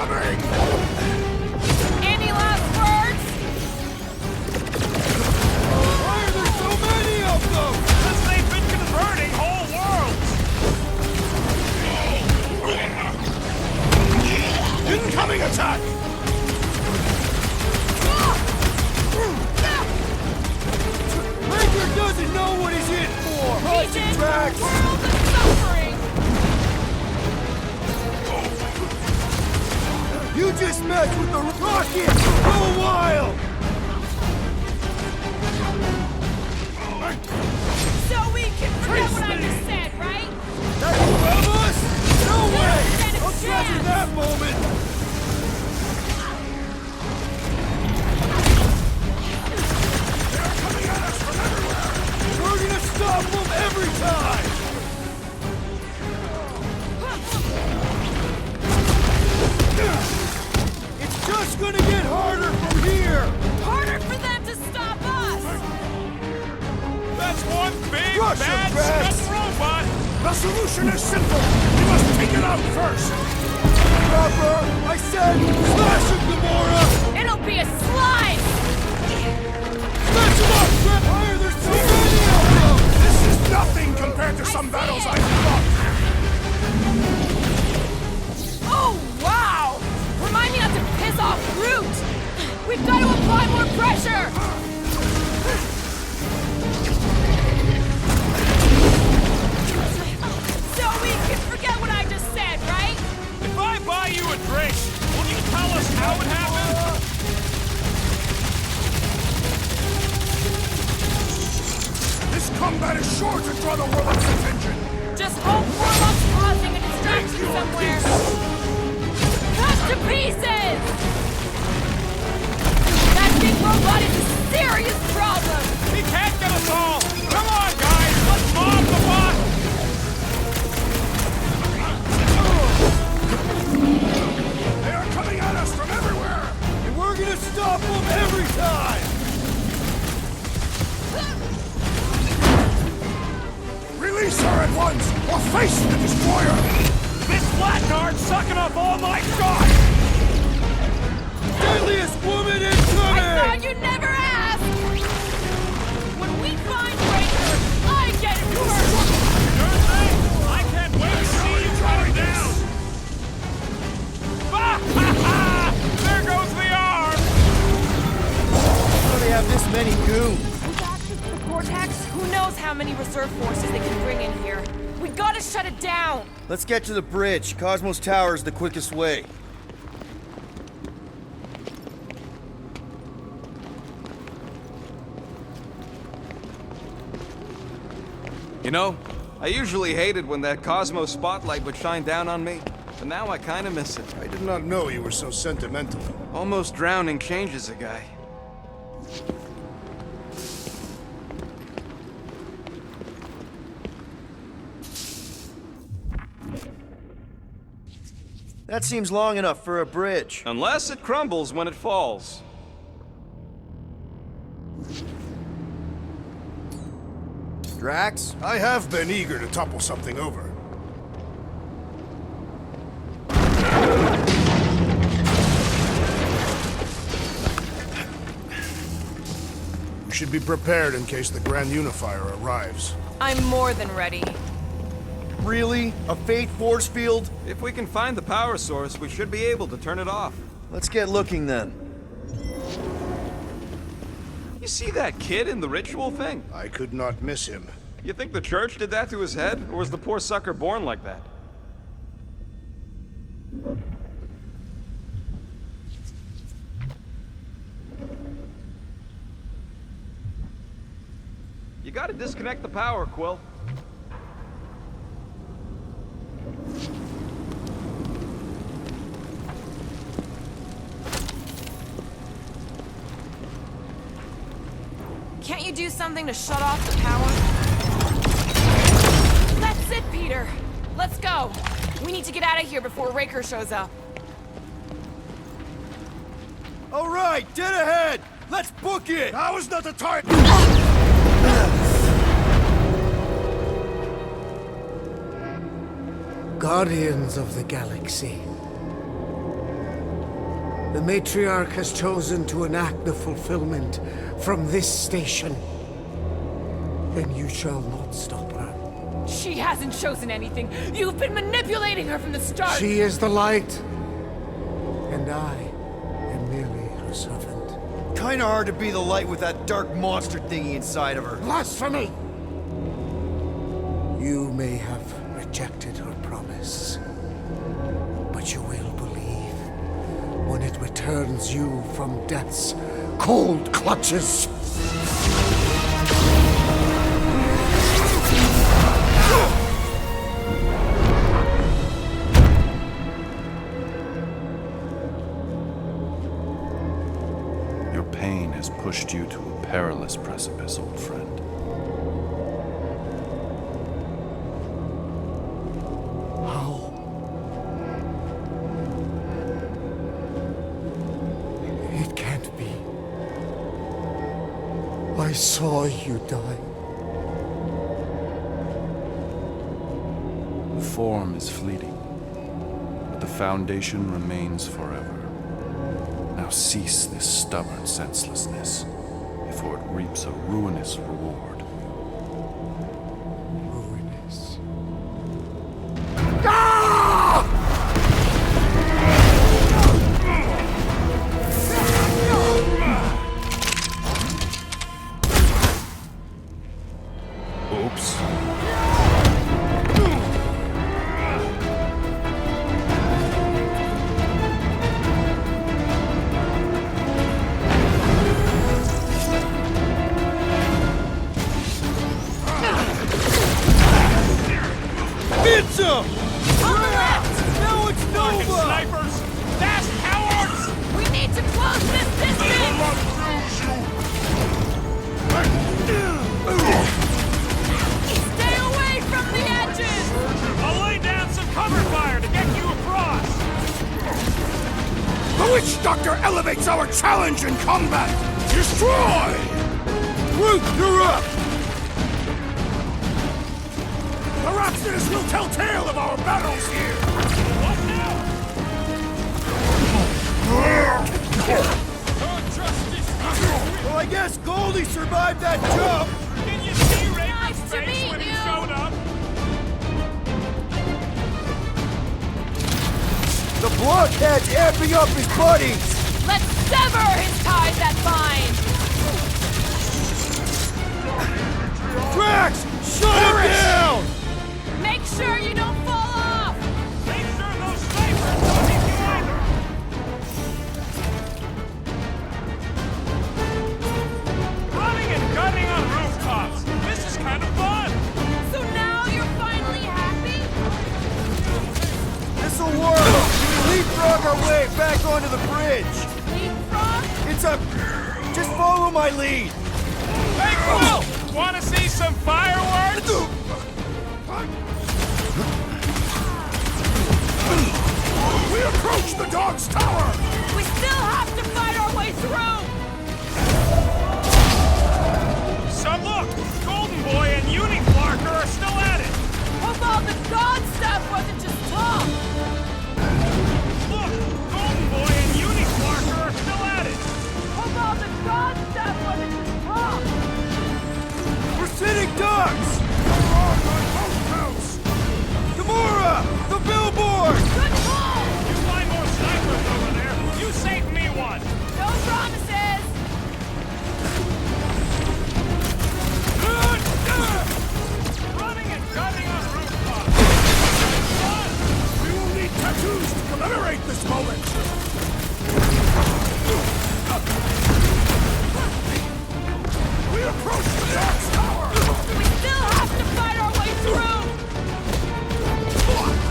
coming! Any last words? Why are there so many of them? Because they've been converting whole worlds! Incoming attack! Ranger doesn't know what he's in for! He's in for a world of suffering! You just messed with the rocket! Go wild! So we can forget what I just said, right? That you love us? No way! Stand a I'll treasure chance. that moment! They're coming at us from everywhere! We're gonna stop them every time! It's just gonna get harder from here! Harder for them to stop us! That's one big, Rush him, bad, Drax. stuck robot! The solution is simple! We must take it out first! Proper! I said, slash him, Gamora! It'll be a slice! Smash him up, Drax! Why are there so many of them? This is nothing compared to some battles I've fought! Oh, wow! Remind me not to piss off Groot! We've got to apply more pressure! So we can forget what I just said, right? If I buy you a drink, will you tell us how it happened? This combat is sure to draw the world's attention! Just hope Warlock's causing a distraction somewhere. Cut to pieces! That big robot is a serious problem! He can't get us all! Come on, guys! Let's mob the bot! They are coming at us from everywhere! And we're gonna stop them every time! Release her at once, or face the destroyer! This blackguard's sucking up all my shots! Deadliest woman I incoming! thought you'd never ask! When we find Raccoon, I get it first! Sure thing! I can't wait to see you cut him down! Ah, ha, ha! There goes the arm! How do they have this many goons? With access to the Cortex, who knows how many reserve forces they can bring in here? We gotta shut it down! Let's get to the bridge. Cosmos Tower is the quickest way. You know, I usually hated when that Cosmos spotlight would shine down on me, but now I kinda miss it. I did not know you were so sentimental. Almost drowning changes a guy. That seems long enough for a bridge. Unless it crumbles when it falls. Drax? I have been eager to topple something over. You should be prepared in case the Grand Unifier arrives. I'm more than ready. Really? A fate force field? If we can find the power source, we should be able to turn it off. Let's get looking then. You see that kid in the ritual thing? I could not miss him. You think the church did that to his head, or was the poor sucker born like that? You gotta disconnect the power, Quill. Can't you do something to shut off the power? That's it, Peter! Let's go! We need to get out of here before Raker shows up. All right, dead ahead! Let's book it! Now is not the time! Guardians of the Galaxy. The matriarch has chosen to enact the fulfillment from this station. And you shall not stop her. She hasn't chosen anything. You've been manipulating her from the start. She is the light. And I am merely her servant. Kinda hard to be the light with that dark monster thingy inside of her. Blasphemy! You may have rejected her promise, but you will believe when it returns you from death's cold clutches. Your pain has pushed you to a perilous precipice, old friend. How? It can't be. I saw you die. The form is fleeting, but the foundation remains forever. Now cease this stubborn senselessness, before it reaps a ruinous reward. Ruinous. Oops. Get some! On the left! Now it's Fucking Nova! snipers! Fast cowards! We need to close this distance! Stay away from the edges! I'll lay down some cover fire to get you across! The Witch Doctor elevates our challenge in combat! Destroy! Groot, you're up! The Rhapsodies will tell tale of our battles here! What now? Well, I guess Goldie survived that jump! Can you see Raven's Nice to face meet when he you. showed up? The blockhead's amping up his buddies! Let's sever his ties that bind! Drax, shut him down! Make sure you don't fall off! Make sure those snipers don't hit you either! Running and gunning on rooftops! This is kind of fun! So now you're finally happy? This'll work! Leapfrog our way back onto the bridge! Leapfrog? It's a... Just follow my lead! Hey, Quill! Want to see some fireworks? We approach the dog's tower! We still have to fight our way through! So look! Golden Boy and Unicorn are still at it! Hope all the god stuff wasn't just talk! Look! Golden Boy and Unicorn are still at it! Hope all the god stuff wasn't just talk! We're sitting ducks! Gamora! The billboard! Good call! You find more snipers over there! You save me one! No promises! Running and gunning on rooftops! We will need tattoos to commemorate this moment! We approach the dog's tower! We still have to fight our way through!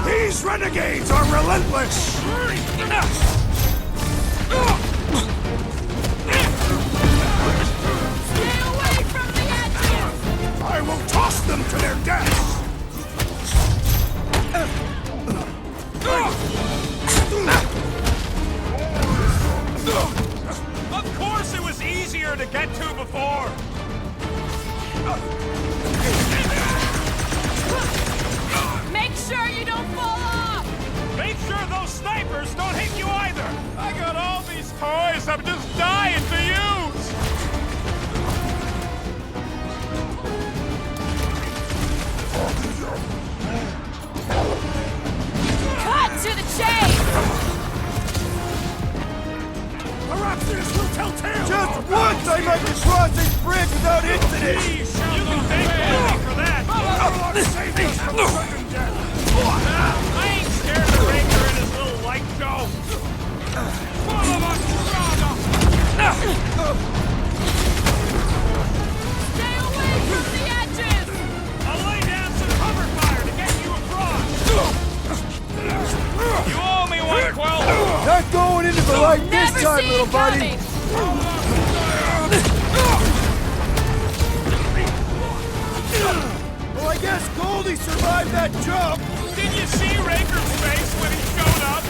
These renegades are relentless! Stay away from the edges! I will toss them to their deaths! Of course it was easier to get to before! Make sure you don't fall off! Make sure those snipers don't hit you either! I got all these this, I'm just dying to use! Cut to the chase! Perhaps this will tell tales. Just once I make it cross this bridge without incident! You can thank me for that! Lord save us from sudden death. I ain't scared of Ranger and his little light show! Stay away from the edges! I'll lay down some cover fire to get you across! You owe me one, Quill! Not going into the light this Never time, see little it buddy! coming! Well, I guess Goldie survived that jump! Did you see Ranger's face when he showed up?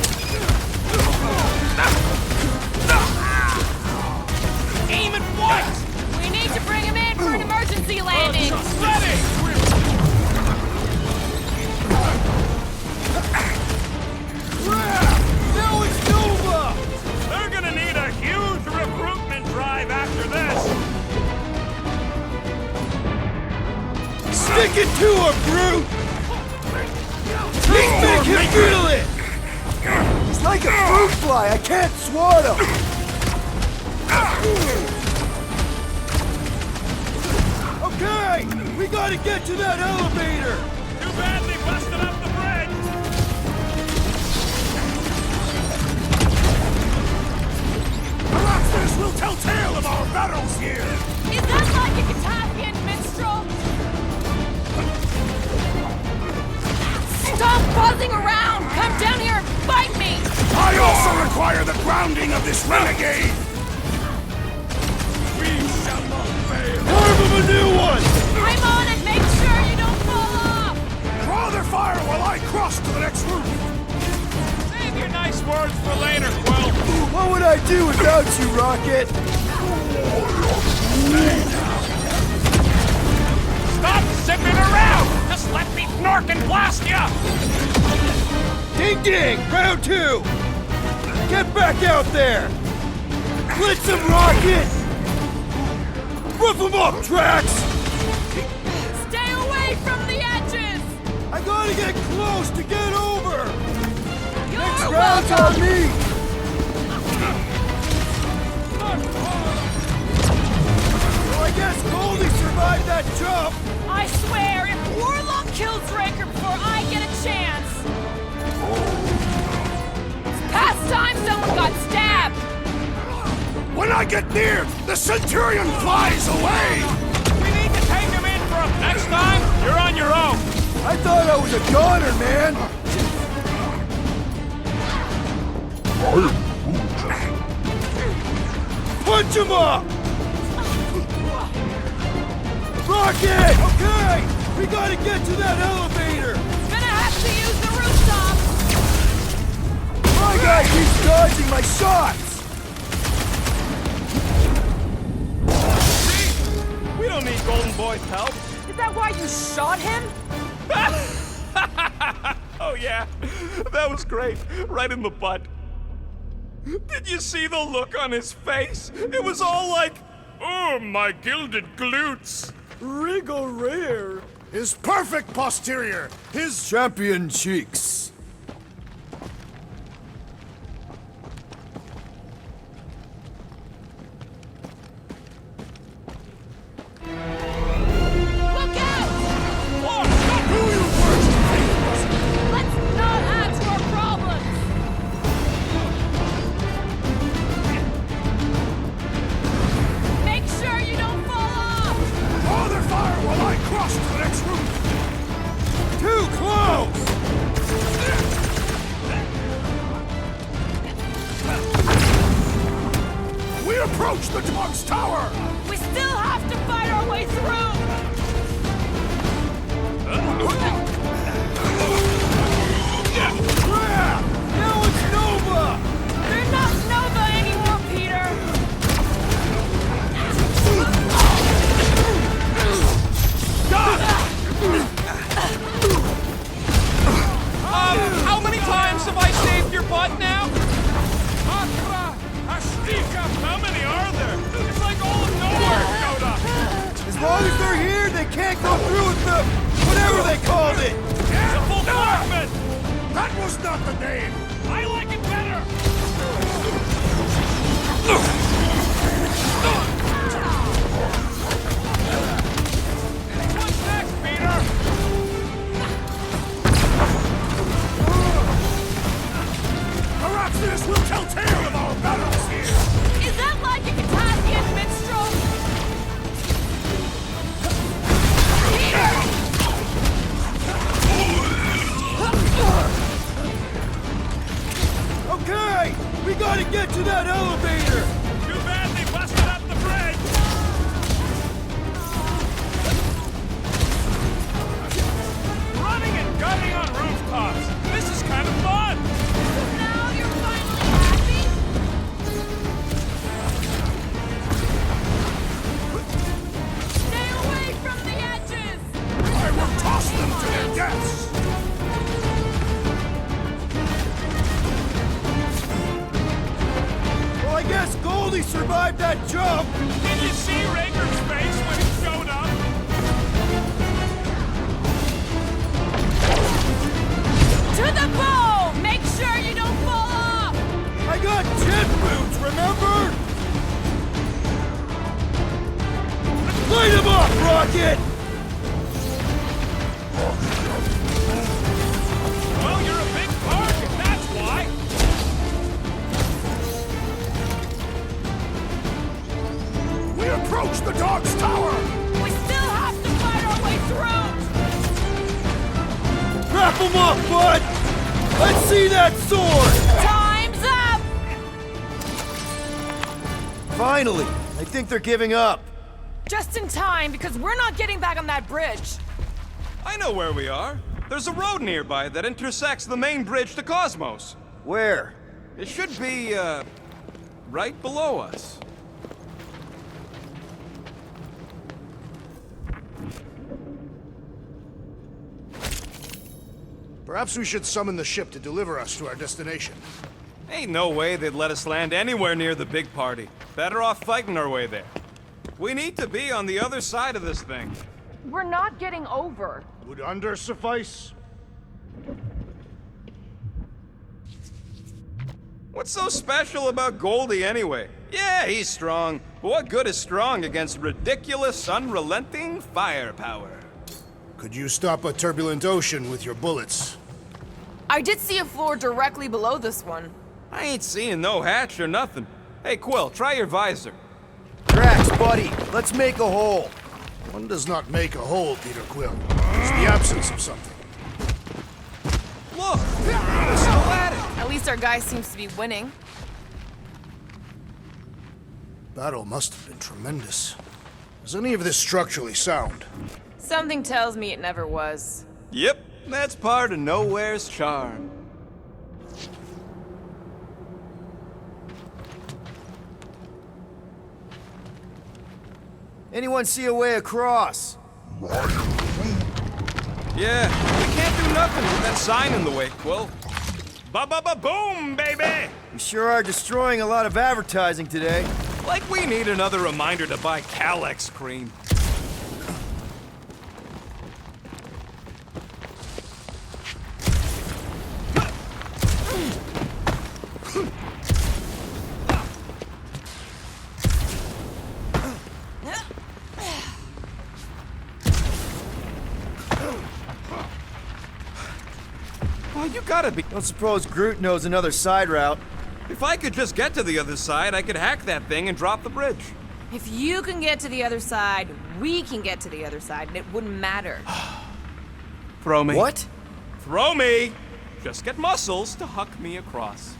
Aim at once! We need to bring him in for an emergency landing! Ready! Now it's Nova! They're gonna need a huge recruitment drive after this! Stick it to him, Groot! Let's make him feel it! He's like a fruit fly, I can't swat him! Okay! We gotta get to that elevator! Too bad they busted up the bridge! Perhaps this will tell tale of our battles here. Is that like a Katafian minstrel? Stop buzzing around! Come down here and fight me! I also require the grounding of this renegade. We shall not fail. Carve him a new one! I'm on it! Make sure you don't fall off! Draw their fire while I cross to the next room. Save your nice words for later, Quill! What would I do without you, Rocket? Stop zipping around! Just let me snork and blast ya! Ding ding! Round two! Get back out there! Blitz him, Rocket! Roof him up, Drax! Stay away from the edges! I gotta get close to get over! You're Next round's on welcome! me! Well, I guess Goldie survived that jump! I swear, if Warlock kills Raker before I get a chance... It's past time someone got stabbed! When I get near, the Centurion flies away. We need to take him in for him. Next time, you're on your own. I thought I was a goner, man! Punch him up! Rocket! Okay! We gotta get to that elevator! Gonna have to use the rooftop! My guy keeps dodging my shots! We don't need Golden Boy's help. Is that why you shot him? Oh yeah, that was great. Right in the butt. Did you see the look on his face? It was all like, oh, my gilded glutes. Wriggle rear! His perfect posterior. His Champion cheeks. Look out! Oh, stop who you Let's not add to our problems! Make sure you don't fall off! draw their fire while I cross to the next room. Too close! We approach the dog's tower. We still have to fight our way through! Crap! Now it's Nova! They're not Nova anymore, Peter! How many times have I saved your butt now? the name. I like it better! What's next, Peter? Perhaps this will tell tale of our battles here. Is that like a Catastrophic minstrel? Okay! We gotta get to that elevator! Too bad they busted up the bridge! Running and gunning on rooftops! This is kind of fun! Now you're finally happy? Stay away from the edges! I will toss them to their deaths. Well, I guess Goldie survived that jump! Did you see Raker's face when he showed up? To the bow! Make sure you don't fall off! I got jet boots, remember? Light him up, Rocket! Well, you're a big target, that's why! We approach the dog's tower. We still have to fight our way through! Wrap him up, bud! Let's see that sword! Time's up! Finally! I think they're giving up. Just in time, because we're not getting back on that bridge. I know where we are. There's a road nearby that intersects the main bridge to Cosmos. Where? It should be, right below us. Perhaps we should summon the ship to deliver us to our destination. Ain't no way they'd let us land anywhere near the big party. Better off fighting our way there. We need to be on the other side of this thing. We're not getting over. Would under suffice? What's so special about Goldie anyway? Yeah, he's strong, but what good is strong against ridiculous, unrelenting firepower? Could you stop a turbulent ocean with your bullets? I did see a floor directly below this one. I ain't seeing no hatch or nothing. Hey, Quill, try your visor. Drax, buddy, let's make a hole. One does not make a hole, Peter Quill. It's the absence of something. Look! They're still at it! At least our guy seems to be winning. Battle must have been tremendous. Is any of this structurally sound? Something tells me it never was. Yep, that's part of Nowhere's charm. Anyone see a way across? Yeah, we can't do nothing with that sign in the way, Quill. Ba-ba-ba-boom, baby! We sure are destroying a lot of advertising today. Like we need another reminder to buy Calex cream. Oh, you gotta be... Don't suppose Groot knows another side route. If I could just get to the other side, I could hack that thing and drop the bridge. If you can get to the other side, we can get to the other side, and it wouldn't matter. Throw me. What? Throw me! Just get muscles to huck me across.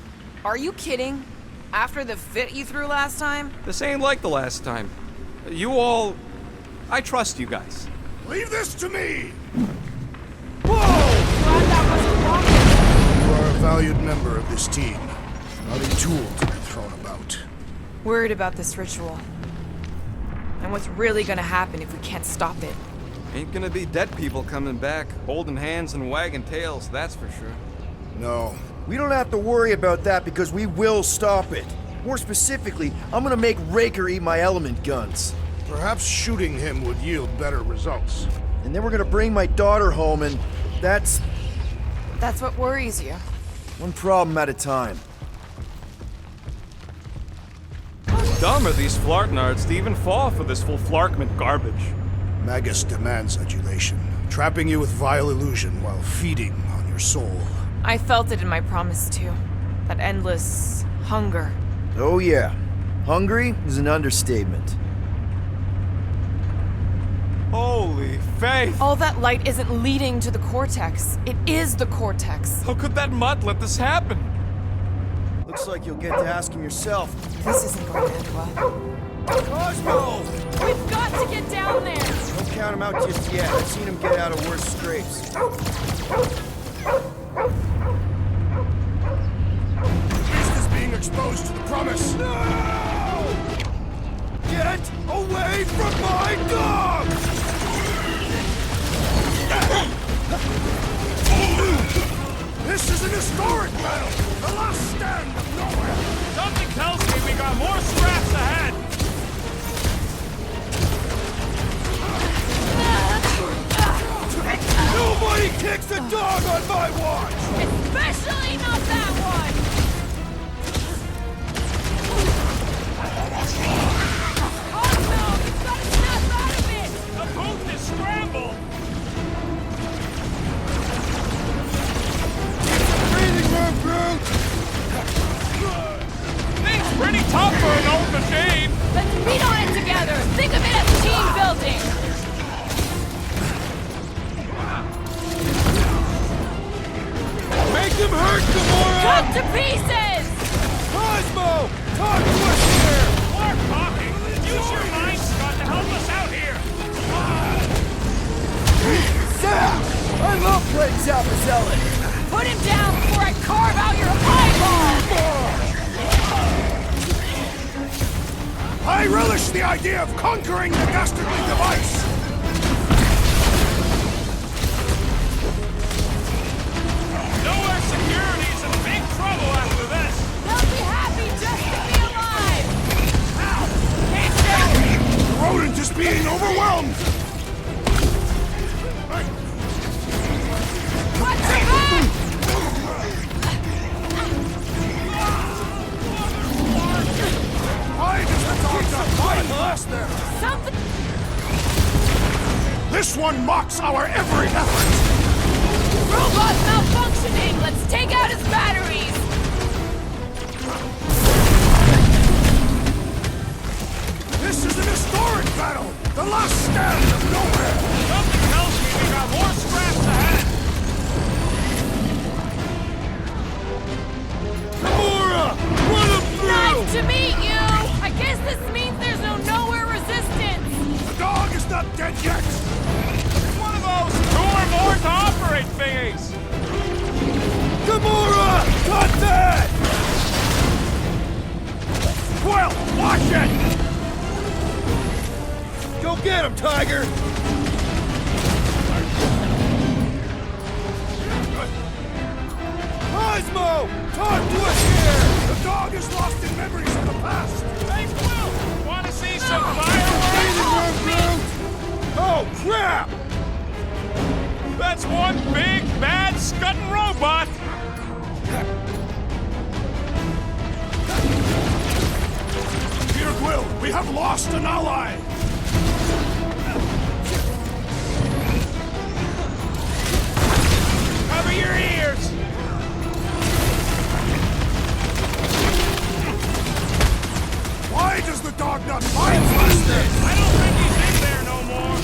Are you kidding? After the fit you threw last time? This ain't like the last time. You all... I trust you guys. Leave this to me! Glad that wasn't wrong. You are a valued member of this team, not a tool to be thrown about. Worried about this ritual. And what's really gonna happen if we can't stop it. Ain't gonna be dead people coming back, holding hands and wagging tails, that's for sure. No. We don't have to worry about that because we will stop it. More specifically, I'm gonna make Raker eat my element guns. Perhaps shooting him would yield better results. And then we're gonna bring my daughter home and that's... That's what worries you. One problem at a time. How dumb are these flartnards to even fall for this full flarkment garbage? Magus demands adulation, trapping you with vile illusion while feeding on your soul. I felt it in my promise too. That endless hunger. Oh yeah. Hungry is an understatement. Holy faith! All that light isn't leading to the cortex. It is the cortex. How could that mutt let this happen? Looks like you'll get to ask him yourself. This isn't going to end well. Cosmo! We've got to get down there! Don't count him out just yet. I've seen him get out of worse scrapes. Beast is being exposed to the promise. No! Get away from my dog! This is an historic battle! The last stand of nowhere! Something tells me we got more scraps ahead! Nobody kicks a dog on my watch! Especially not that one! Oh no! You've got to snap out of it! The booth is scrambled! Breathing room, Groot! Thing's pretty tough for an old machine! Let's beat on it together! Think of it as team building! Make them hurt, Gamora! Cut to pieces! Cosmo! Talk to us here! More talking! Use your mind, Scott, to help us out here! Zap! I love playing Zappa Zealot! Put him down before I carve out your eyeball! I relish the idea of conquering the dastardly device! Nowhere Security's in big trouble after this! They'll be happy just to be alive! Can't tell! The rodent is being overwhelmed! Watch your back! Why does the dog not find the last there? Something... This one mocks our every effort! Robot's malfunctioning! Let's take out his batteries! This is an historic battle! The last stand of nowhere! Something tells me we got more scraps ahead! Gamora! Run him through! Nice to meet you! I guess this means there's no nowhere resistance! The dog is not dead yet! It's one of those two or more to operate thingies! Gamora! Cut that! Quill, watch it! Go get him, Tiger! Cosmo! Talk to us here! The dog is lost in memories of the past! Hey, Quill! Want to see some Breathing fireworks? room, Groot! Oh, crap! That's one big, bad, scudding robot! Peter Quill, we have lost an ally! Cover your ears! Why does the dog not find Lester? I don't think he's in there no more!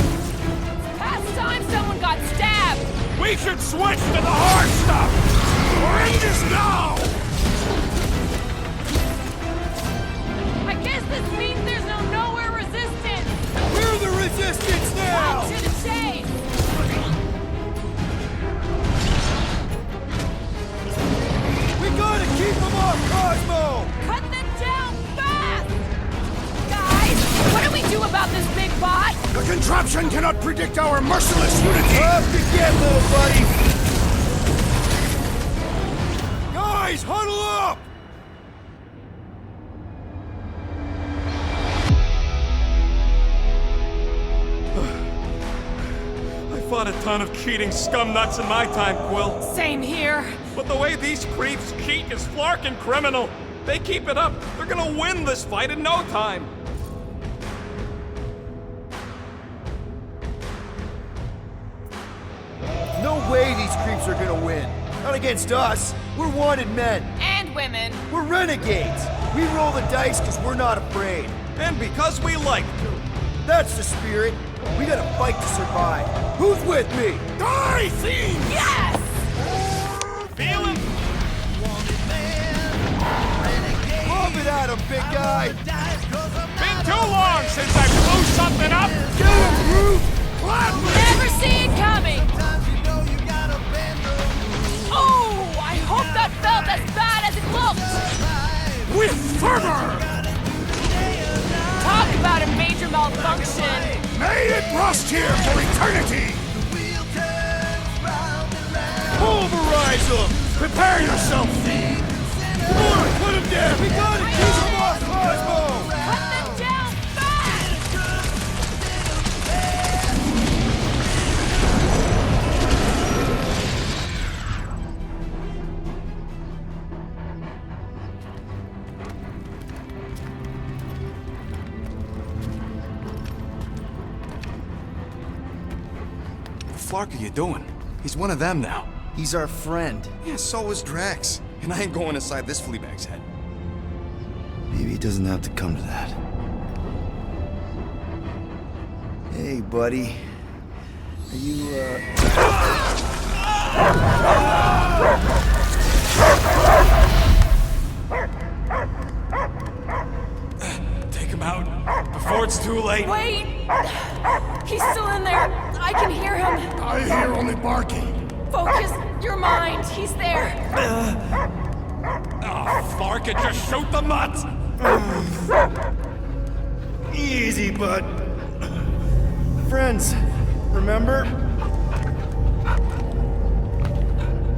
Past time someone got stabbed! We should switch to the hard stuff! We're in this now! I guess this means there's no nowhere resistance! We're the resistance now! Cut to the chase! We gotta keep him off, Cosmo! Cut them down fast! Guys, what do we do about this big bot? The contraption cannot predict our merciless unity! Up to get, little buddy! Guys, huddle up! I fought a ton of cheating scumnuts in my time, Quill. Same here. But the way these creeps cheat is flarkin' criminal. They keep it up, they're gonna win this fight in no time. No way these creeps are gonna win. Not against us. We're wanted men. And women. We're renegades. We roll the dice because we're not afraid. And because we like to. That's the spirit. We gotta fight to survive. Who's with me? Die, fiend! Yes! Feel him? Lob it at him, big guy. Been too long since I blew something up. Get him, Groot. Gladly. Never see it coming! Oh, I hope that felt as bad as it looked! With fervor! Talk about a major malfunction! May it rust here for eternity! Pulverize him. Prepare yourself, fiend! Come on, put him down. We gotta keep him off Cosmo. Cut them down fast! What the flark are you doing? He's one of them now. He's our friend. Yeah, so is Drax. And I ain't going inside this fleabag's head. Maybe it doesn't have to come to that. Hey, buddy. Are you, Take him out before it's too late. Wait! He's still in there. I can hear him. I hear only barking. Focus your mind. He's there. Oh, Flark, it just shoot the nuts! easy, bud. Friends, remember?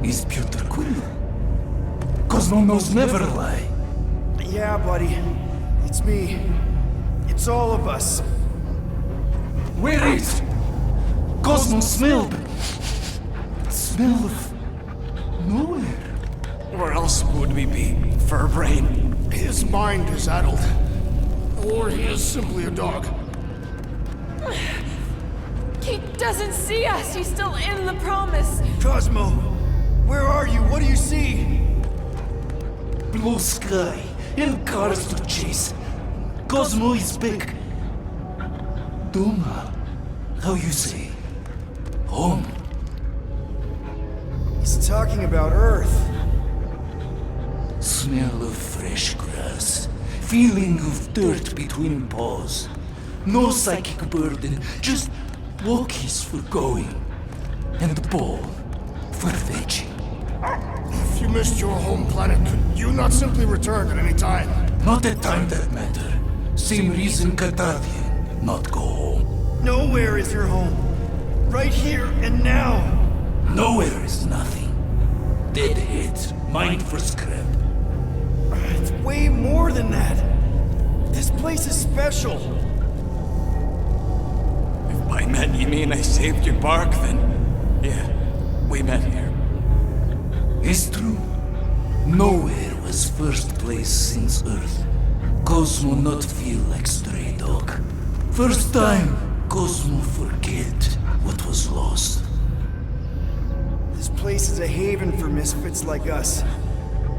Is Peter Quill. Cosmo knows never lie. Yeah, buddy. It's me. It's all of us. Where is Cosmo smelled? Smell of nowhere. Where else would we be, Furbrain? His mind is addled. Or he is simply a dog. He doesn't see us. He's still in the promise. Cosmo, where are you? What do you see? Blue sky and cars to chase. Cosmo is back. Doma, how you say? Home. He's talking about Earth. Smell of fresh grass. Feeling of dirt between paws. No psychic burden, just walkies for going. And the ball for fetching. If you missed your home planet, could you not simply return at any time? Not a time that matter. Same reason Catastrophic, not go home. Nowhere is your home. Right here and now. Nowhere is nothing. Dead heads, mind for scrap. It's way more than that. This place is special. If by met you mean I saved your bark, then yeah, we met here. It's true. Nowhere was first place since Earth. Cosmo not feel like stray dog. First time, Cosmo forget what was lost. This place is a haven for misfits like us.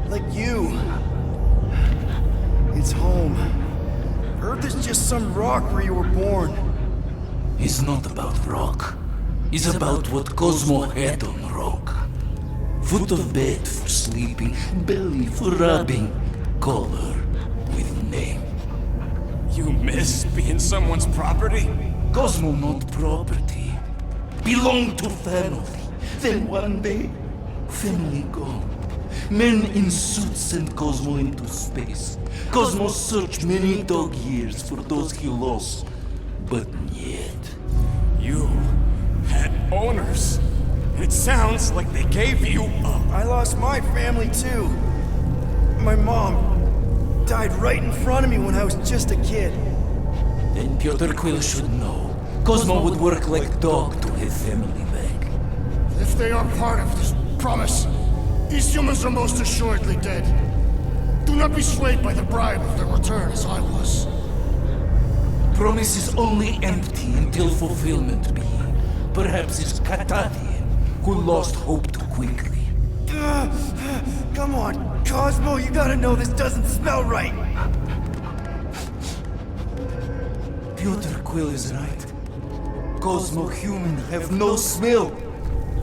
Like you. It's home. Earth is just some rock where you were born. It's not about rock. It's about what Cosmo had on rock. Foot of bed for sleeping, belly for rubbing, color with name. You miss being someone's property? Cosmo not property. Belong to family. Then one day, family gone. Men in suits sent Cosmo into space. Cosmo searched many dog years for those he lost. But yet... You had owners. It sounds like they gave you up. I lost my family too. My mom died right in front of me when I was just a kid. Then Peter Quill should know. Cosmo would work like dog to have family back. If they are part of this promise, these humans are most assuredly dead. Do not be swayed by the bribe of their return as I was. Promise is only empty until fulfillment be. Perhaps it's Catastrophic who lost hope too quickly. Come on, Cosmo, you gotta know this doesn't smell right. Peter Quill is right. Cosmo human have no smell.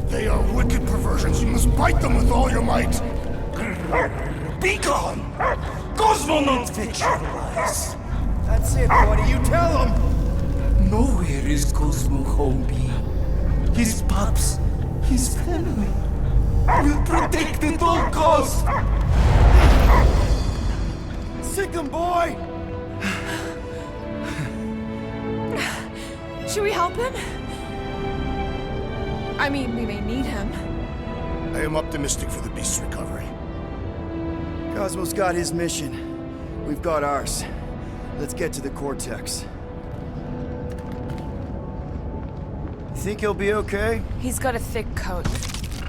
They are wicked perversions. You must bite them with all your might. Be gone! Cosmo not fetch your lies. That's it, buddy, you tell him. Nowhere is Cosmo home be. His pups, his family, will protect at all costs. Sick 'em, boy! Should we help him? I mean, we may need him. I am optimistic for the beast's recovery. Cosmo's got his mission. We've got ours. Let's get to the Cortex. You think he'll be okay? He's got a thick coat.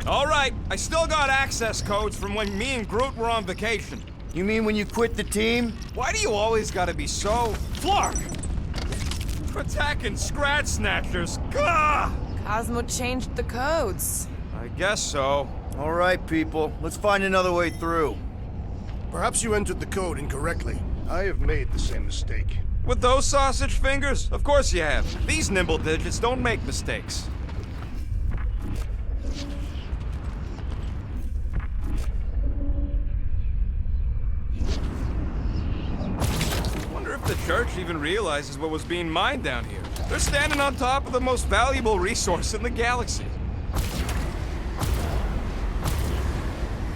All right, I still got access codes from when me and Groot were on vacation. You mean when you quit the team? Why do you always gotta be so... Flark! Attacking Scratch Snatchers! Gah! Cosmo changed the codes. I guess so. All right, people. Let's find another way through. Perhaps you entered the code incorrectly. I have made the same mistake. With those sausage fingers? Of course you have. These nimble digits don't make mistakes. Wonder if the church even realizes what was being mined down here. They're standing on top of the most valuable resource in the galaxy.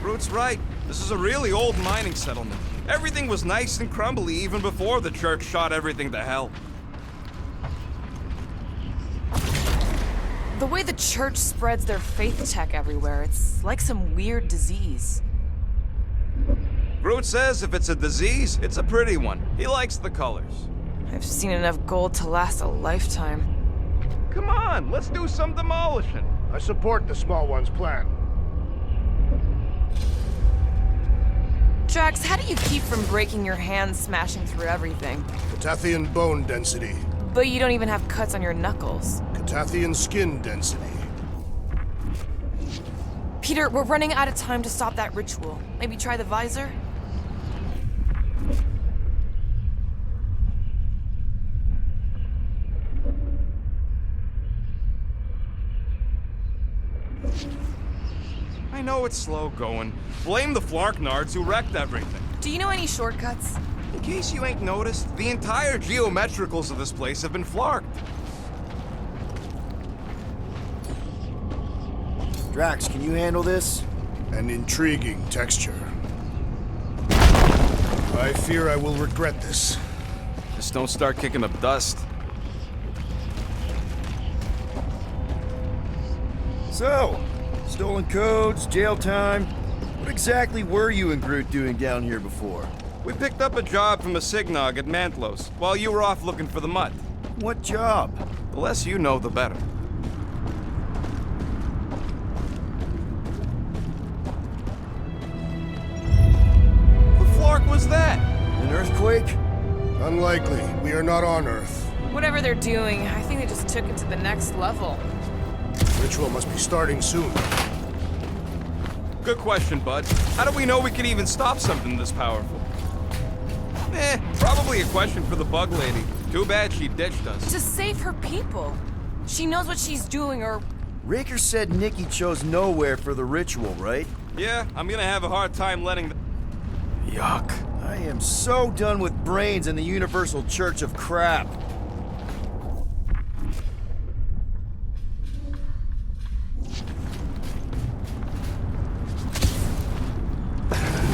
Groot's right. This is a really old mining settlement. Everything was nice and crumbly even before the church shot everything to hell. The way the church spreads their faith tech everywhere, it's like some weird disease. Groot says if it's a disease, it's a pretty one. He likes the colors. I've seen enough gold to last a lifetime. Come on, let's do some demolishing. I support the small one's plan. Drax, how do you keep from breaking your hands smashing through everything? Catathian bone density. But you don't even have cuts on your knuckles. Catathian skin density. Peter, we're running out of time to stop that ritual. Maybe try the visor? I know it's slow going. Blame the Flarknards who wrecked everything. Do you know any shortcuts? In case you ain't noticed, the entire geometricals of this place have been flarked. Drax, can you handle this? An intriguing texture. I fear I will regret this. Just don't start kicking up dust. So, stolen codes, jail time. What exactly were you and Groot doing down here before? We picked up a job from a Signog at Mantlos, while you were off looking for the mud. What job? The less you know, the better. The Flark was that? An earthquake? Unlikely. We are not on Earth. Whatever they're doing, I think they just took it to the next level. Ritual must be starting soon. Good question, bud. How do we know we can even stop something this powerful? Probably a question for the bug lady. Too bad she ditched us. To save her people. She knows what she's doing, or... Raker said Nikki chose nowhere for the ritual, right? Yeah, I'm gonna have a hard time letting the... Yuck. I am so done with brains and the Universal Church of Crap.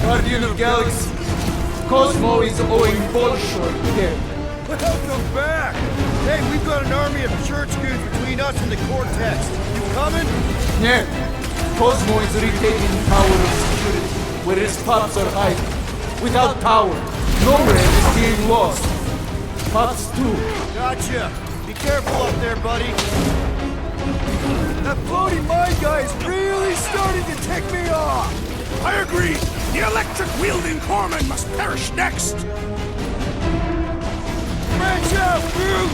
Guardian of Galaxy, Cosmo is owing Bolshoi dead. Welcome back! Hey, we've got an army of church dudes between us and the Cortex. You coming? Yeah, Cosmo is retaking power of security, where his pups are hiding. Without power, nowhere is being lost. Pups too. Gotcha. Be careful up there, buddy. That floating mine guy is really starting to tick me off! I agree! The electric-wielding corpsman must perish next! Branch out, Groot!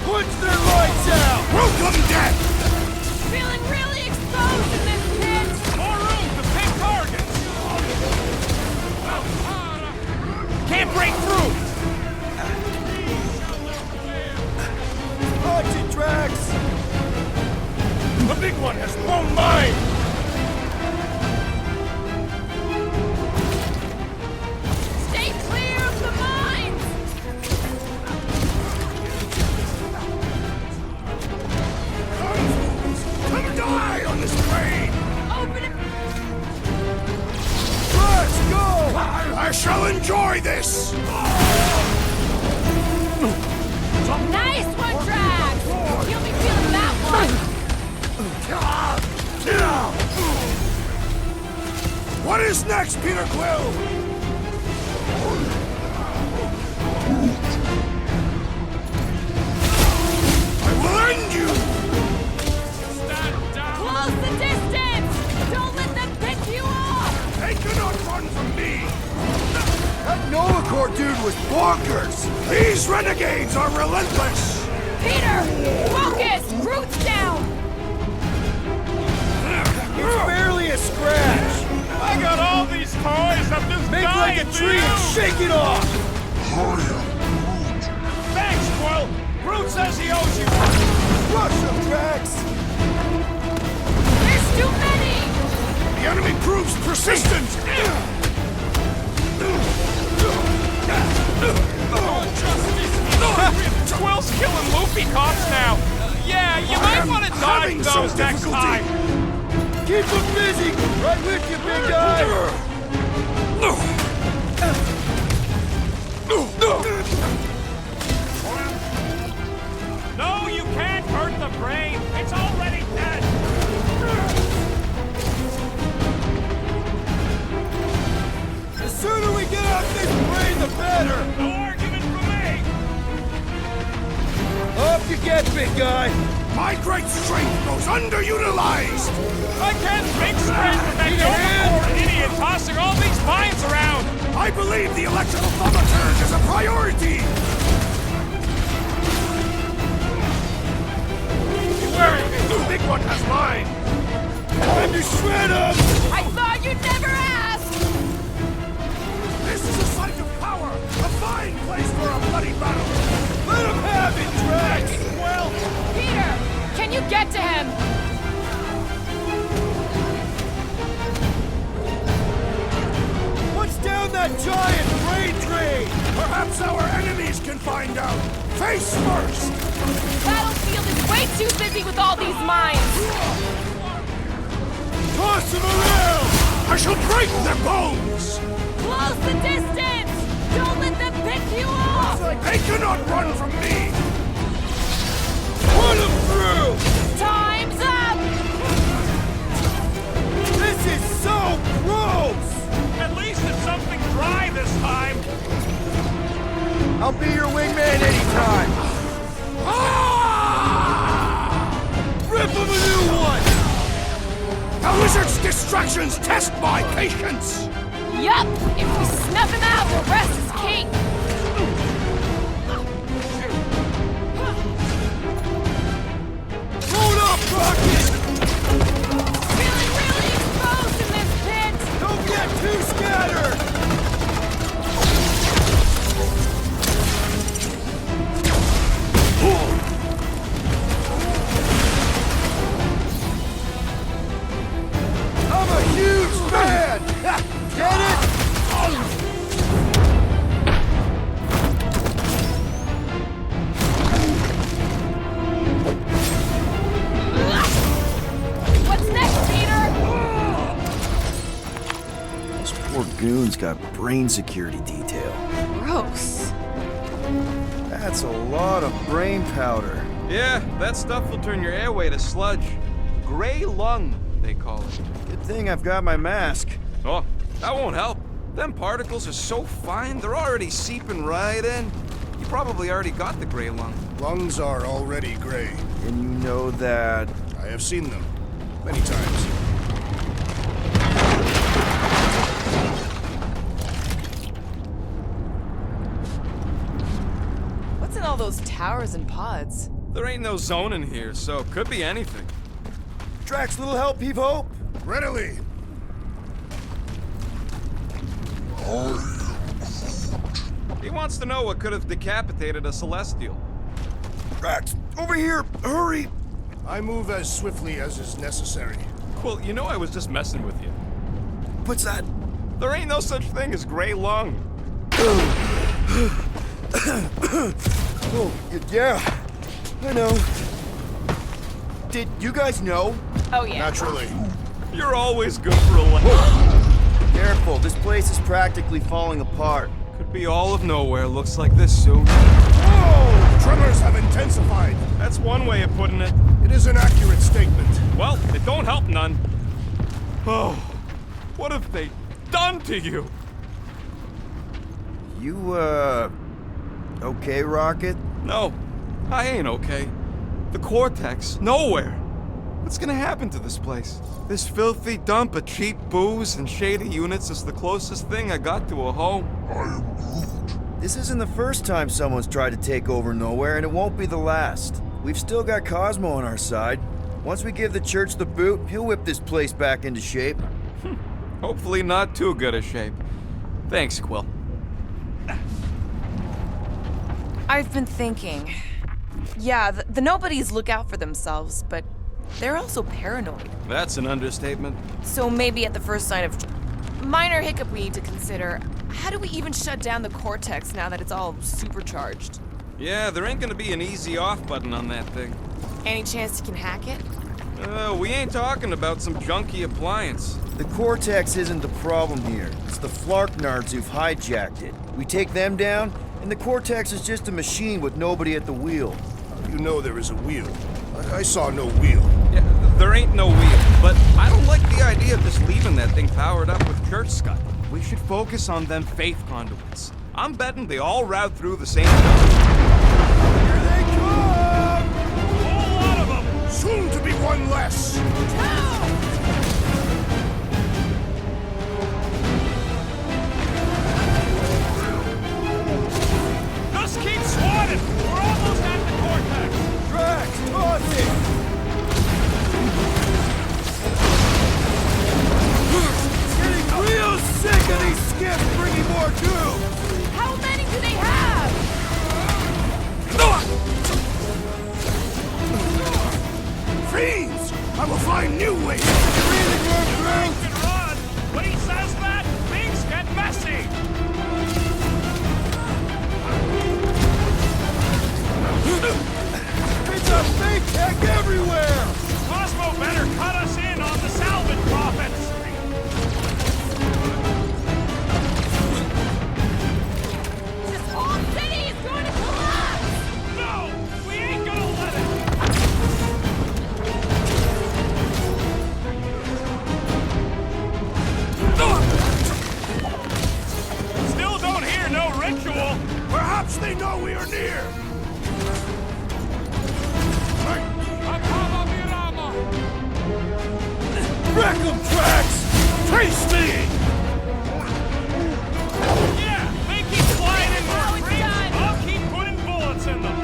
Punch their lights out! Welcome, death! Feeling really exposed in this pit! More room to pick targets! Can't break through! Watch it, Drax! The big one has blown mine! Stay clear of the mines! Come die on this plane! Open it! Let's go! I shall enjoy this! Nice one, Drax! You'll be feeling that one! What is next, Peter Quill? I will end you! Close the distance! Don't let them pick you off! They cannot run from me! That Nova Corps dude was bonkers! These renegades are relentless! Peter! Focus! Groot's down! It's barely a scratch! I got all these toys, I'm just Make dying like a for tree you. and shake it off! Thanks, Quill! Groot says he owes you one! Rush him, Drax! There's too many! The enemy proves persistent! Quill's killing Luffy cops now! Yeah, you might want to dodge having some those next difficulty. time! Keep him busy! Right with you, big guy! No, you can't hurt the brain! It's already dead! The sooner we get off this plane, the better! No argument from me! Up you get, big guy! My great strength goes underutilized! I can't think straight with that Nova idiot tossing all these mines around! I believe the electrical thaumaturge is a priority! Where is the big one has mine! Time to shred him! I thought you'd never ask! This is a site of power! A fine place for a bloody battle! Let him have it, Drax! Well, Peter! Can you get to him? What's down that giant freight train? perhaps our enemies can find out! Face first! Battlefield is way too busy with all these mines! Toss them around! I shall break their bones! Close the distance! Don't let them pick you off! They cannot run from me! Put them through! Time's up! This is so gross! At least it's something dry this time. I'll be your wingman anytime! Rip him a new one! The lizard's distractions test my patience! Yup! If we snuff him out, the rest is king! Hold up, Rocket! Feeling really exposed in this pit! Don't get too scattered! I'm a huge fan! Get it? What's next, Peter? This poor goon's got brain security detail. Gross. That's a lot of brain powder. Yeah, that stuff will turn your airway to sludge. Gray lung, they call it. Good thing I've got my mask. Oh, that won't help. Them particles are so fine, they're already seeping right in. You probably already got the gray lung. Lungs are already gray. And you know that... I have seen them many times. What's in all those towers and pods? There ain't no zone in here, so could be anything. Drax, little help, heave hope? Readily. He wants to know what could have decapitated a Celestial. Drax, over here, hurry! I move as swiftly as is necessary. Well, you know I was just messing with you. What's that? There ain't no such thing as gray lung. Oh, yeah, I know. Did you guys know? Oh yeah. Naturally. You're always good for a laugh. Careful, this place is practically falling apart. Could be all of nowhere, looks like this soon. Whoa! Tremors have intensified. That's one way of putting it. It is an accurate statement. Well, it don't help none. Oh, what have they done to you? You, okay, Rocket? No, I ain't okay. The Cortex, nowhere. What's gonna happen to this place? This filthy dump of cheap booze and shady units is the closest thing I got to a home. This isn't the first time someone's tried to take over Nowhere, and it won't be the last. We've still got Cosmo on our side. Once we give the church the boot, he'll whip this place back into shape. Hopefully not too good a shape. Thanks, Quill. I've been thinking. Yeah, the nobodies look out for themselves, but they're also paranoid. That's an understatement. So maybe at the first sign of minor hiccup we need to consider, how do we even shut down the Cortex now that it's all supercharged? Yeah, there ain't gonna be an easy off button on that thing. Any chance you can hack it? We ain't talking about some junky appliance. The Cortex isn't the problem here. It's the Flarknards who've hijacked it. We take them down, and the Cortex is just a machine with nobody at the wheel. You know there is a wheel. I saw no wheel. Yeah, there ain't no wheel, but I don't like the idea of just leaving that thing powered up with church scud. We should focus on them faith conduits. I'm betting they all route through the same tunnel. Here they come! A whole lot of them! Soon to be one less! Just keep swatting! We're almost at the Cortex! Drax, toss it! Getting real sick of these skips bringing more tubes! How many do they have? Fiends! I will find new ways! Can run! When he says that, things get messy! It's a fake tech everywhere! Cosmo better cut us in on the salvage profits! This whole city is going to collapse! No! We ain't gonna let it! Still don't hear no ritual! Perhaps they know we are near! Wreck 'em, Drax! Face me! Yeah! They keep flying in Now more it's frames! done. I'll keep putting bullets in them!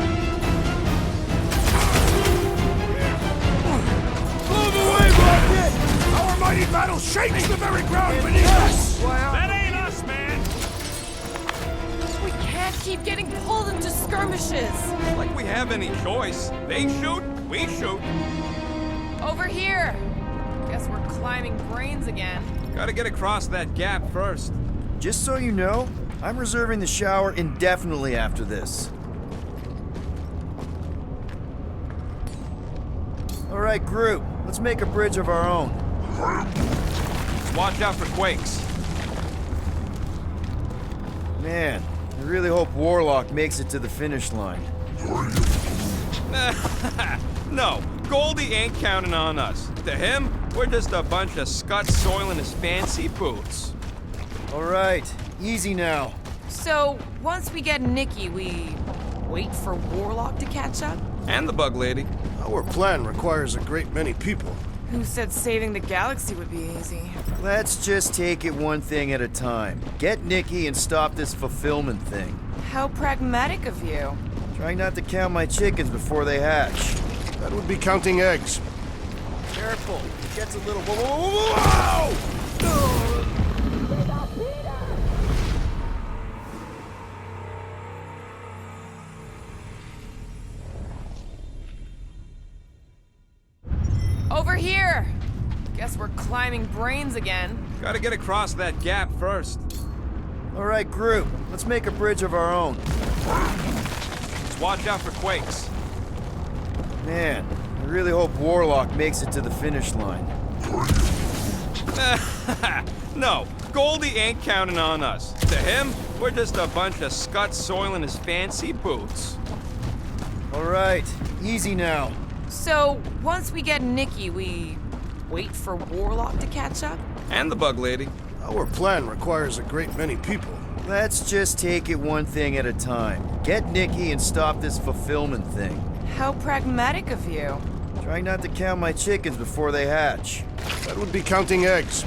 Move away, Rocket! Our mighty battle shakes the very ground beneath us! That ain't us, man! We can't keep getting pulled into skirmishes. Like we have any choice. They shoot, we shoot. Over here. Guess we're climbing brains again. Gotta get across that gap first. Just so you know, I'm reserving the shower indefinitely after this. All right, Groot, let's make a bridge of our own. Just watch out for quakes. Man, I really hope Warlock makes it to the finish line. No, Goldie ain't counting on us. To him, we're just a bunch of scut soiling his fancy boots. All right, easy now. So, once we get Nikki, we wait for Warlock to catch up? And the bug lady. Our plan requires a great many people. Who said saving the galaxy would be easy? Let's just take it one thing at a time. Get Nikki and stop this fulfillment thing. How pragmatic of you. Trying not to count my chickens before they hatch. That would be counting eggs. Careful, it gets a little... Whoa! Over here! Guess we're climbing brains again. Gotta get across that gap first. All right, Groot, let's make a bridge of our own. Just watch out for quakes. Man, I really hope Warlock makes it to the finish line. No, Goldie ain't counting on us. To him, we're just a bunch of scuts soiling his fancy boots. All right, easy now. So, once we get Nikki, we wait for Warlock to catch up? And the bug lady. Our plan requires a great many people. Let's just take it one thing at a time. Get Nikki and stop this fulfillment thing. How pragmatic of you. Trying not to count my chickens before they hatch. That would be counting eggs.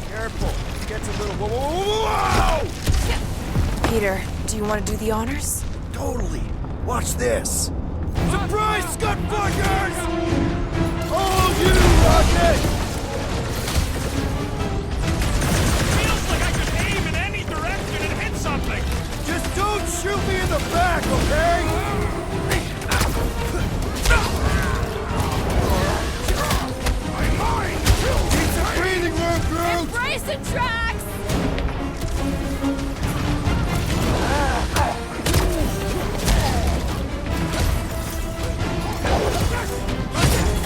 Careful, it gets a little... Whoa! Peter, do you want to do the honors? Totally. Watch this. Surprise, scut fuckers! Hold you, rocket! Feels like I could aim in any direction and hit something. Just don't shoot me in the back, okay? Keep some breathing room, Groot! Embrace it, Drax!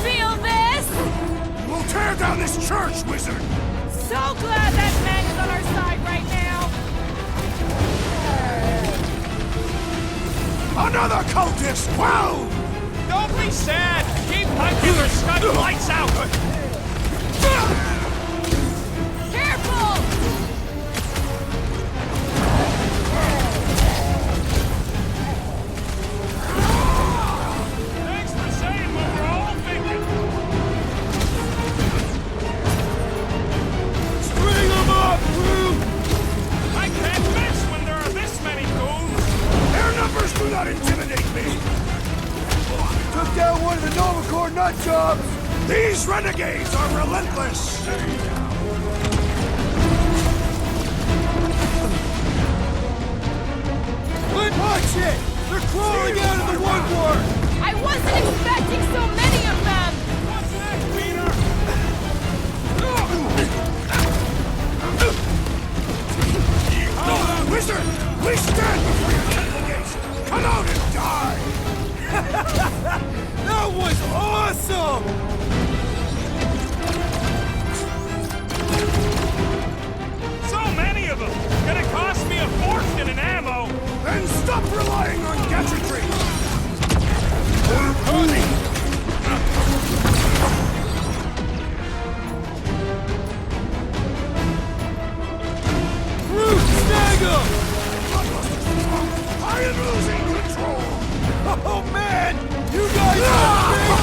Feel this? We'll tear down this church, wizard! So glad that man is on our side right now. Another cultist! Wow! Don't be sad. Keep punching or scud lights out. Careful! Thanks for saying what we're all thinking. String them up, Groot! I can't miss when there are this many goons. Their numbers do not intimidate me! Took down one of the Nova Corps nut jobs! These renegades are relentless! Watch it! They're crawling out of the one war! I wasn't expecting so many of them! What's next, Peter? Wizard! We stand before your temple gates! Come out and die! That was awesome! So many of them. Gonna cost me a fortune in ammo. Then stop relying on gadgetry! Groot, snag him! I am losing control! Oh man! You guys are big!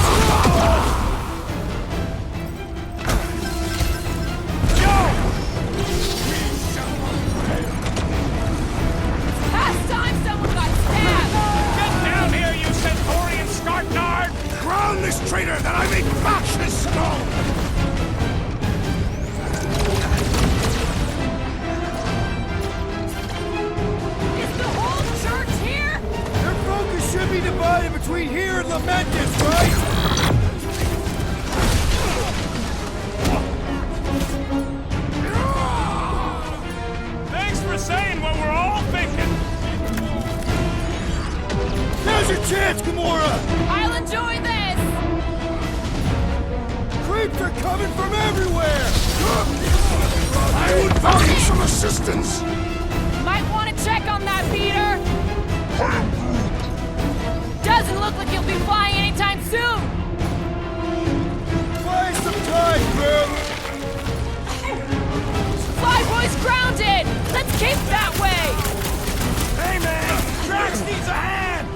Last time someone got stabbed! Get down here, you Centaurian Scartnard! Ground this traitor that I may bash his skull! Is the whole church here? Their focus should be divided between here and Lamentus, right? Thanks for saying what we're all thinking. Now's your chance, Gamora! I'll enjoy this! Creeps are coming from everywhere! I would value some assistance! Might want to check on that, Peter! Doesn't look like you'll be flying anytime soon! Buy some time, Groot! Flyboy's grounded! Let's keep that way! Hey man, Drax needs a hand.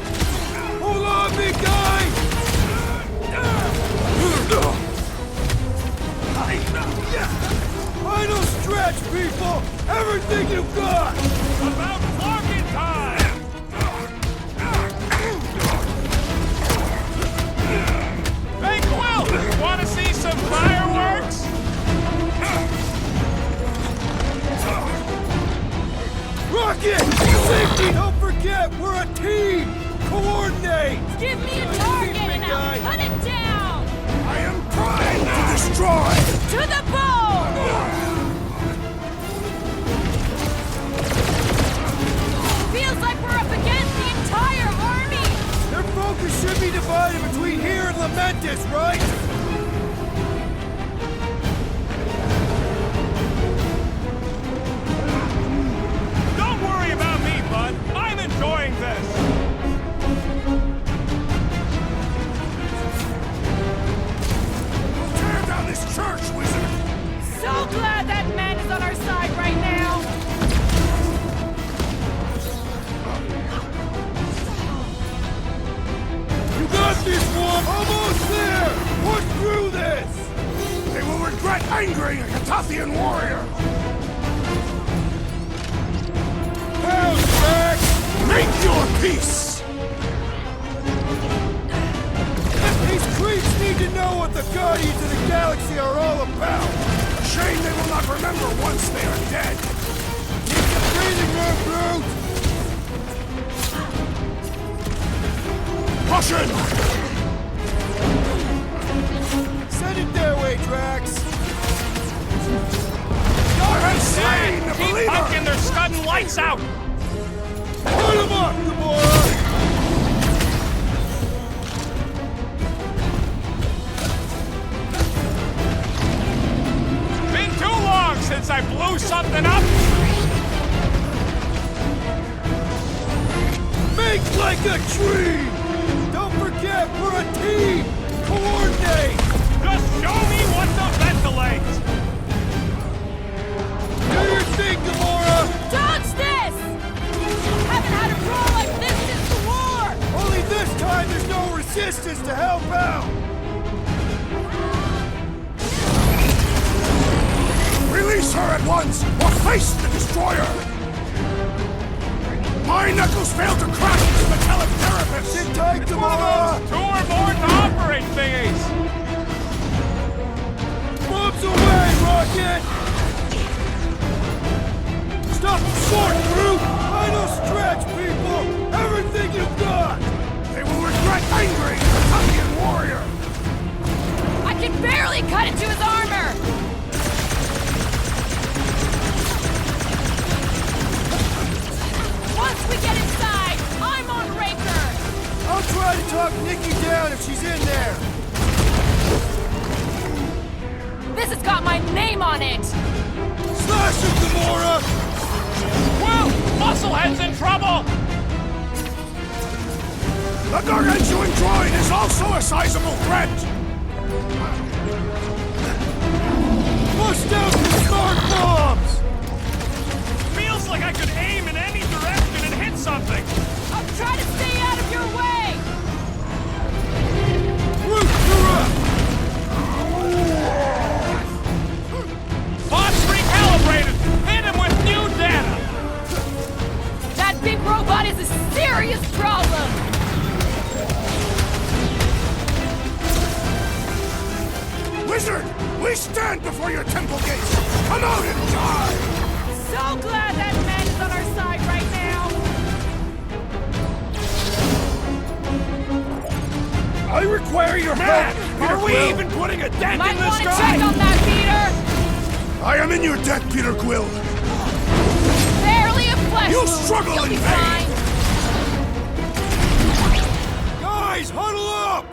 stretch, people! Everything you've got! About talking time! Hey, Quill! Want to see some fireworks? Rocket! Safety! Don't forget, we're a team! Coordinate! Give me a target and guy. I'll cut it down! I am primed to destroy! To the bone! Feels like we're up against the entire army! Their focus should be divided between here and Lamentus, right? Don't worry about me, bud. I'm enjoying this. Tear down this church, wizard! So glad that man is on our side right now! You got this, one! Almost there! Push through this! They will regret angering a Catathian warrior! Hell's back! Make your peace! These creeps need to know what the Guardians of the Galaxy are all about! Shame they will not remember once they are dead! Keep the breathing room, Groot! Caution! Send it their way, Drax! God has slain the Keep believer! pumpkin, they're scudding lights out! Put him up, Gamora! Been too long since I blew something up! Make like a tree! Don't forget, we're a team! Coordinate! Just show me what to ventilate! Do your thing, Gamora! Dodge this! Haven't had a roll like this since the war! Only this time there's no resistance to help out! Release her at once, or face the destroyer! My knuckles failed to crack this metallic carapace! Sit tight, Gamora! Two or more to operate thingies! Bombs away, Rocket! Stop short, Groot! Final stretch, people! Everything you've got! They will regret angering the Catathian warrior! I can barely cut into his armor! Once we get inside, I'm on Raker! I'll try to talk Nikki down if she's in there! This has got my name on it! Slash him, Gamora! Well, Musclehead's in trouble! The gargantuan droid is also a sizable threat! Bust out the smart bombs! Feels like I could aim in any direction and hit something! I'll try to stay out of your way! Groot, you're up! Bots recalibrated! Hit him with new data! That big robot is a serious problem! Wizard, we stand before your temple gates! Come out and die! So glad that man is on our side right now! I require your help! Are we Quill. even putting a dent Might in this want to guy? check on that, Peter! I am in your debt, Peter Quill! Barely a flesh You wound. struggle You'll in be vain. fine. Guys, huddle up!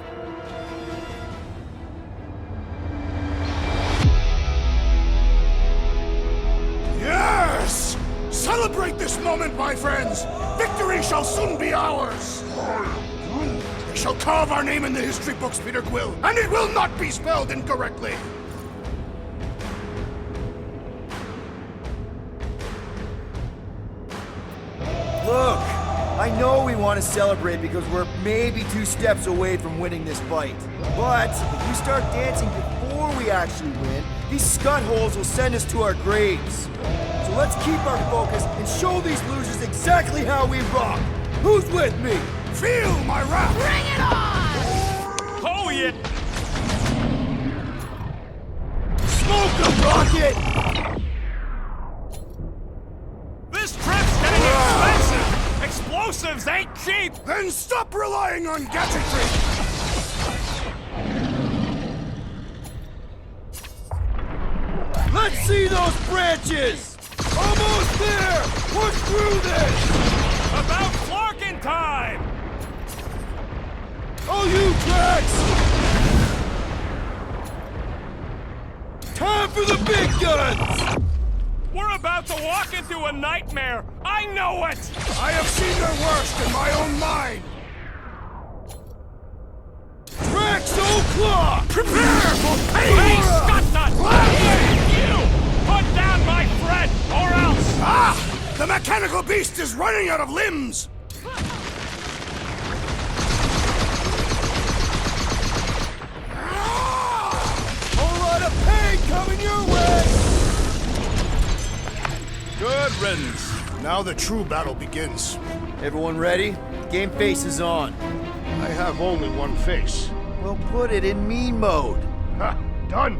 Yes! Celebrate this moment, my friends! Victory shall soon be ours! They shall carve our name in the history books, Peter Quill, and it will not be spelled incorrectly! Look, I know we want to celebrate because we're maybe 2 steps away from winning this fight. But if we start dancing before we actually win, These scud holes will send us to our graves. So let's keep our focus and show these losers exactly how we rock. Who's with me? Feel my wrath! Bring it on! Oh, yeah! Smoke 'em, Rocket! This trip's getting expensive! Explosives ain't cheap! Then stop relying on gadgetry! Let's see those branches! Almost there! Push through this! About Flarkin time! Oh, you Drax! Time for the big guns! We're about to walk into a nightmare! I know it! I have seen their worst in my own mind! Drax O'Clock! Prepare for pain! Hey, Scuttnut! You! Put down my friend, or else! Ah! The mechanical beast is running out of limbs! Whole lot of pain coming your way! Good riddance. Now the true battle begins. Everyone ready? Game face is on. I have only one face. Well, put it in mean mode. Ha! Done!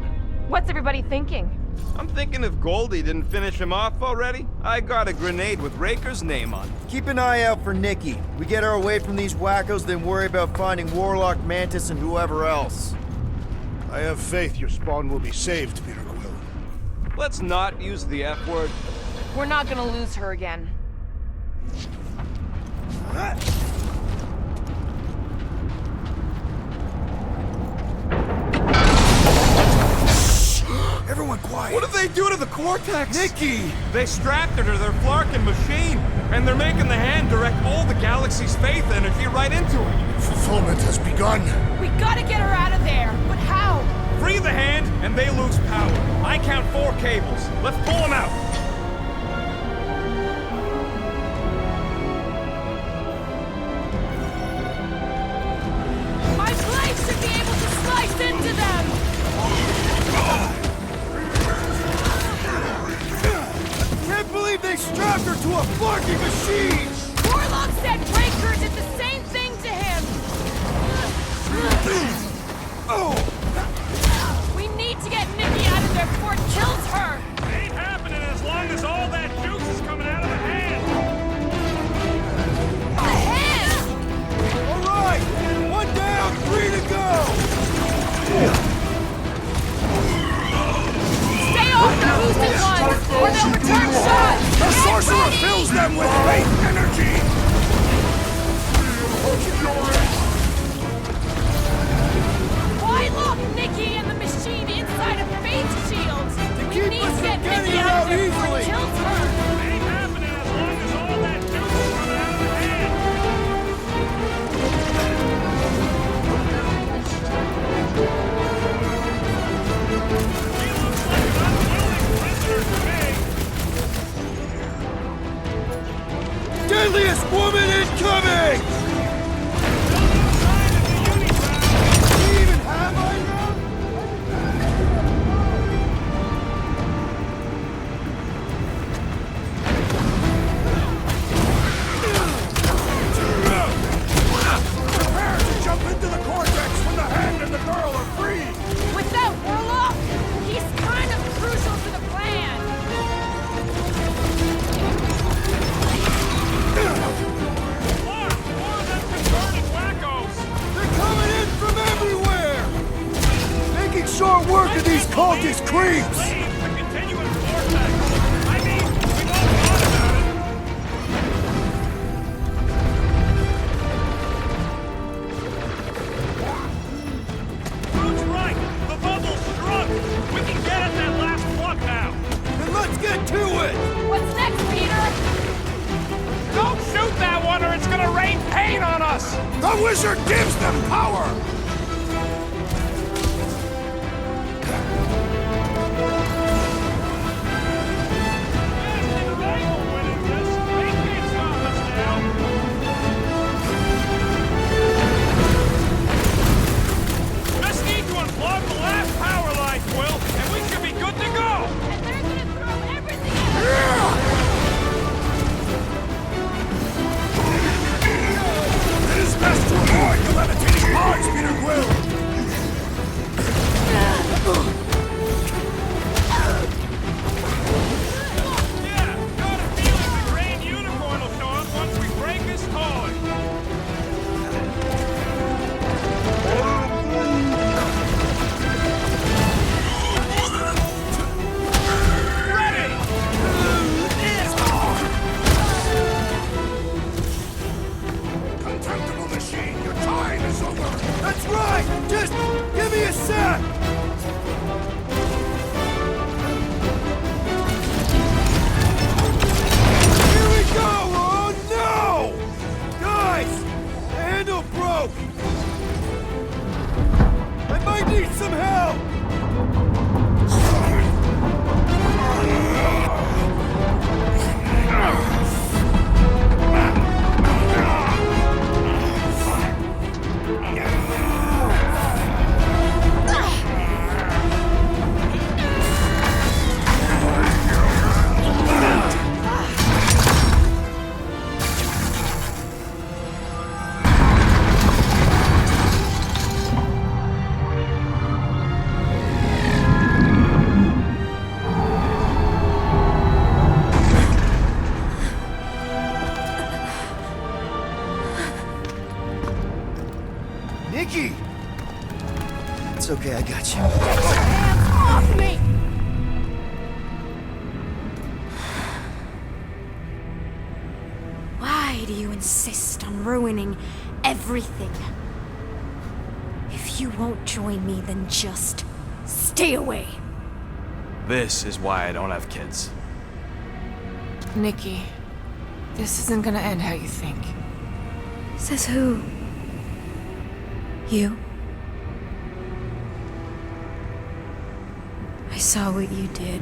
What's everybody thinking? I'm thinking if Goldie didn't finish him off already, I got a grenade with Raker's name on it. Keep an eye out for Nikki. We get our way from these wackos, then worry about finding Warlock, Mantis, and whoever else. I have faith your spawn will be saved, Peter Quill. Let's not use the F word. We're not gonna lose her again. Everyone quiet! What did they do to the Cortex? Nikki! They strapped her to their Flarkin machine, and they're making the hand direct all the galaxy's faith energy right into it. Fulfillment has begun. We gotta get her out of there, but how? Free the hand, and they lose power. I count 4 cables. Let's pull them out. My blade should be able to slice into them! Can't believe they strapped her to a Flarkin machine! Warlock said Raker did the same thing to him! We need to get Nikki out of there before it kills her! Ain't happening as long as all that juice is coming out of the hand. The hand! All right! One down, 3 to go! Stay off the boosted ones, or they'll return shots! The Get sorcerer ready! fills them with faith energy! Why lock Nikki and the machine inside a Faith shield? We keep need us to from get getting Nikki her out out of there before easily. it kills her! Ain't happening as long as all that juice is coming out of the hand. He looks like an unwilling prisoner to me. Deadliest woman incoming! We even have iron? Prepare to jump into the cortex when the hand and the girl are free! Without Warlock, he's kind of crucial to the plan! Look, more of them converted wackos. They're coming in from everywhere! Making short work of these cultist creeps! Leave the continuous vortex. I mean, we've all thought about it. Groot's right. The bubble's struck. We can get at that last plug now. Then let's get to it! What's next, Peter? Don't shoot that one or it's gonna rain pain on us. The wizard gives them power! Just need to unplug the last power line, Quill, and we should be good It's okay, I got you. Hands off me! Why do you insist on ruining everything? If you won't join me, then just stay away. This is why I don't have kids. Nikki, this isn't gonna end how you think. Says who? You? I saw what you did.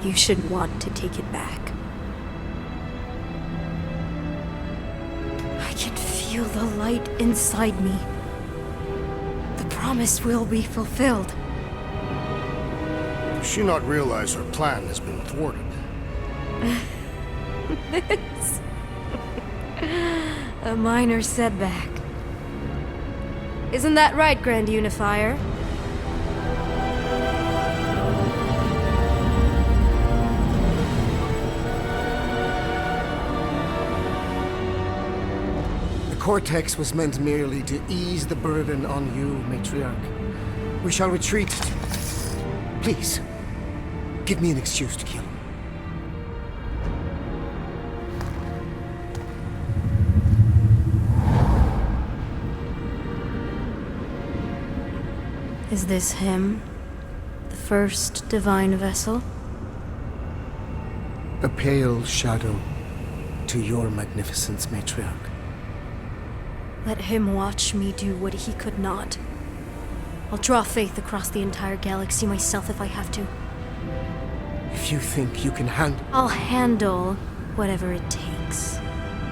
You should want to take it back. I can feel the light inside me. The promise will be fulfilled. Does she not realize her plan has been thwarted? This. A minor setback. Isn't that right, Grand Unifier? The Cortex was meant merely to ease the burden on you, Matriarch. We shall retreat. Please, give me an excuse to kill him. Is this him? The first divine vessel? A pale shadow to your magnificence, Matriarch. Let him watch me do what he could not. I'll draw faith across the entire galaxy myself if I have to. If you think you can handle... I'll handle whatever it takes.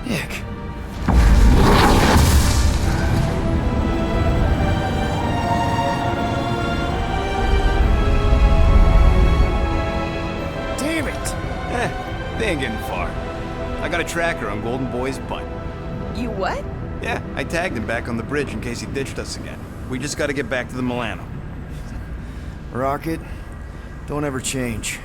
Nick. Damn it! They ain't getting far. I got a tracker on Golden Boy's butt. You what? Yeah, I tagged him back on the bridge in case he ditched us again. We just gotta get back to the Milano. Rocket, don't ever change.